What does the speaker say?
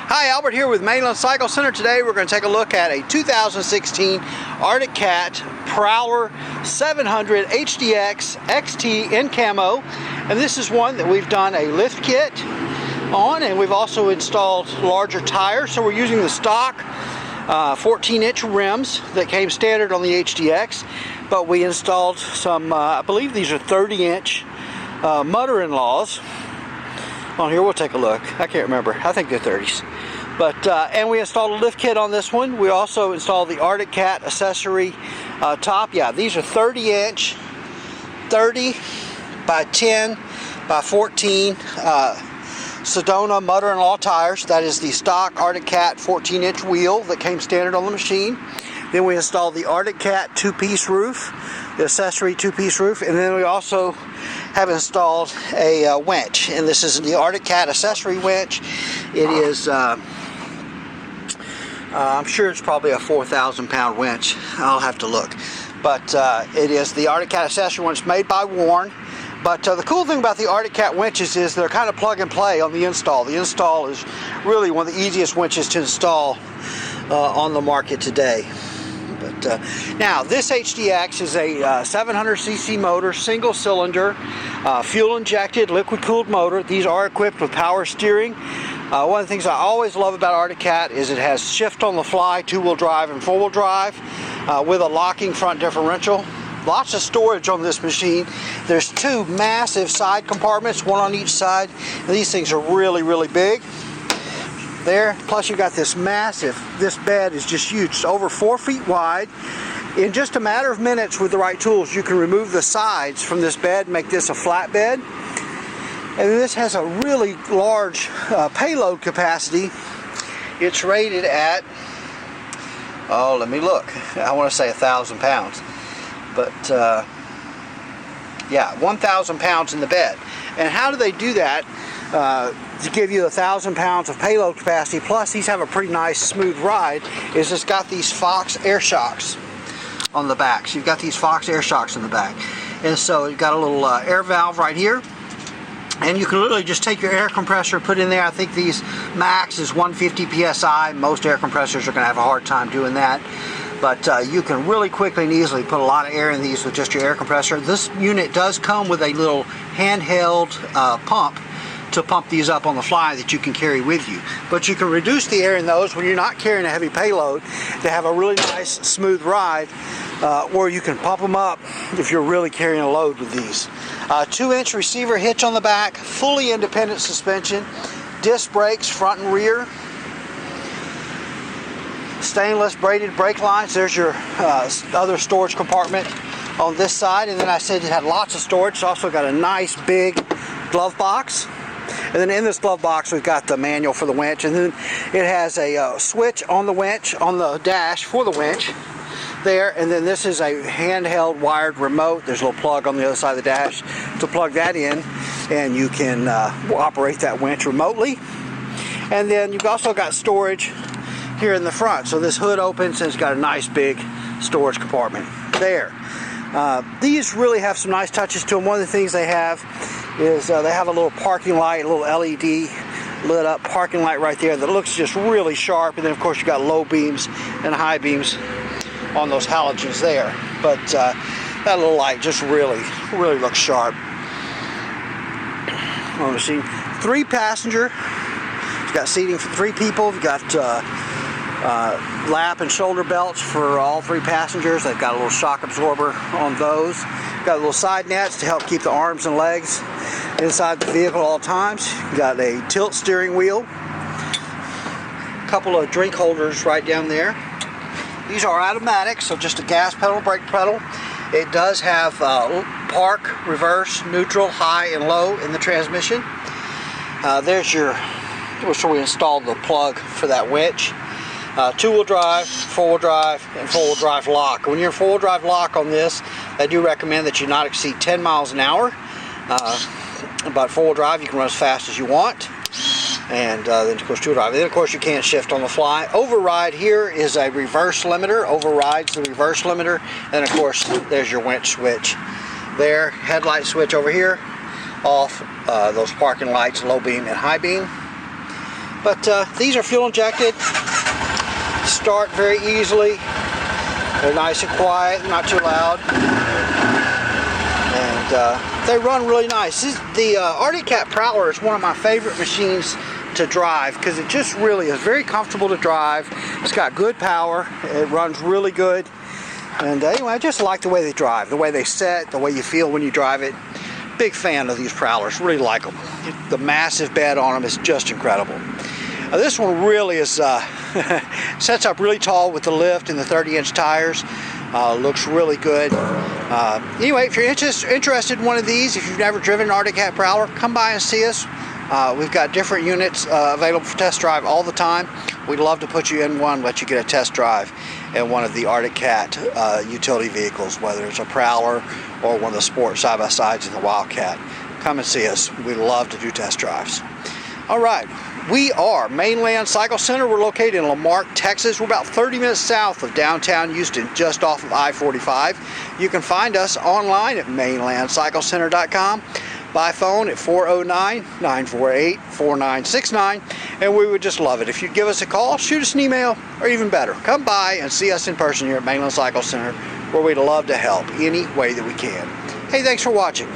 Hi, Albert here with Mainland Cycle Center. Today we're going to take a look at a 2016 Arctic Cat Prowler 700 HDX XT in camo. And this is one that we've done a lift kit on, and we've also installed larger tires. So we're using the stock 14-inch rims that came standard on the HDX, but we installed some, I believe these are 30-inch mother-in-laws. On here, we'll take a look. I can't remember. I think they're 30s. But and we installed a lift kit on this one. We also installed the Arctic Cat accessory top. Yeah, these are 30-inch, 30 by 10 by 14 Sedona mother-in-law tires. That is the stock Arctic Cat 14-inch wheel that came standard on the machine. Then we installed the Arctic Cat two-piece roof, the accessory two-piece roof, and then we also have installed a winch, and this is the Arctic Cat accessory winch. It is, I'm sure it's probably a 4,000-pound winch. I'll have to look, but it is the Arctic Cat accessory winch made by Warren. But the cool thing about the Arctic Cat winches is they're kind of plug and play on the install. The install is really one of the easiest winches to install on the market today. But now this HDX is a 700cc motor, single cylinder, fuel injected, liquid cooled motor. These are equipped with power steering. One of the things I always love about Arctic Cat is it has shift on the fly, two-wheel drive and four-wheel drive with a locking front differential. Lots of storage on this machine. There's two massive side compartments, one on each side. These things are really, really big. There, plus you got this massive, this bed is just huge. It's over 4 feet wide. In just a matter of minutes with the right tools, you can remove the sides from this bed, make this a flat bed. And then this has a really large payload capacity. It's rated at, oh, let me look. I want to say 1,000 pounds. But yeah, 1,000 pounds in the bed. And how do they do that? To give you 1,000 pounds of payload capacity, plus these have a pretty nice smooth ride, is it's got these Fox air shocks on the back. So you've got these Fox air shocks in the back. And so you've got a little air valve right here. And you can literally just take your air compressor, put in there. I think these max is 150 PSI. Most air compressors are going to have a hard time doing that. But you can really quickly and easily put a lot of air in these with just your air compressor. This unit does come with a little handheld pump to pump these up on the fly that you can carry with you. But you can reduce the air in those when you're not carrying a heavy payload to have a really nice smooth ride, or you can pump them up if you're really carrying a load with these. 2-inch receiver hitch on the back, fully independent suspension, disc brakes front and rear, stainless braided brake lines. There's your other storage compartment on this side, and then I said it had lots of storage. It's also got a nice big glove box. And then in this glove box we've got the manual for the winch, and then it has a switch on the winch, on the dash for the winch there, and then this is a handheld wired remote. There's a little plug on the other side of the dash to plug that in, and you can operate that winch remotely. And then you've also got storage here in the front. So this hood opens and it's got a nice big storage compartment there. These really have some nice touches to them. One of the things they have is they have a little parking light, a little LED lit up parking light right there that looks just really sharp. And then of course you got low beams and high beams on those halogens there. But that little light just really looks sharp on the machine. 3 passenger. It's got seating for 3 people. You've got lap and shoulder belts for all 3 passengers. They've got a little shock absorber on those. Got little side nets to help keep the arms and legs inside the vehicle at all times. Got a tilt steering wheel. A couple of drink holders right down there. These are automatic, so just a gas pedal, brake pedal. It does have park, reverse, neutral, high, and low in the transmission. There's your, so we installed the plug for that winch. 2-wheel drive, 4-wheel drive, and 4-wheel drive lock. When you're in 4-wheel drive lock on this, they do recommend that you not exceed 10 miles an hour. But 4-wheel drive, you can run as fast as you want. And then of course 2-wheel drive. Then of course you can shift on the fly. Override here is a reverse limiter. Overrides the reverse limiter. And of course there's your winch switch there. Headlight switch over here. Off those parking lights, low beam and high beam. But these are fuel injected, start very easily, they're nice and quiet, not too loud, and they run really nice. The Arctic Cat Prowler is one of my favorite machines to drive because it just really is very comfortable to drive. It's got good power, it runs really good, and anyway, I just like the way they drive, the way they set, the way you feel when you drive it. Big fan of these Prowlers, really like them. The massive bed on them is just incredible. This one really is sets up really tall with the lift and the 30-inch tires. Looks really good. Anyway, if you're interested in one of these, if you've never driven an Arctic Cat Prowler, come by and see us. We've got different units available for test drive all the time. We'd love to put you in one, let you get a test drive in one of the Arctic Cat utility vehicles, whether it's a Prowler or one of the sport side-by-sides in the Wildcat. Come and see us. We love to do test drives. All right, we are Mainland Cycle Center. We're located in Marque, Texas. We're about 30 minutes south of downtown Houston, just off of I-45. You can find us online at mainlandcyclecenter.com, by phone at 409-948-4969, and we would just love it if you'd give us a call, shoot us an email, or even better, come by and see us in person here at Mainland Cycle Center, where we'd love to help any way that we can. Hey, thanks for watching.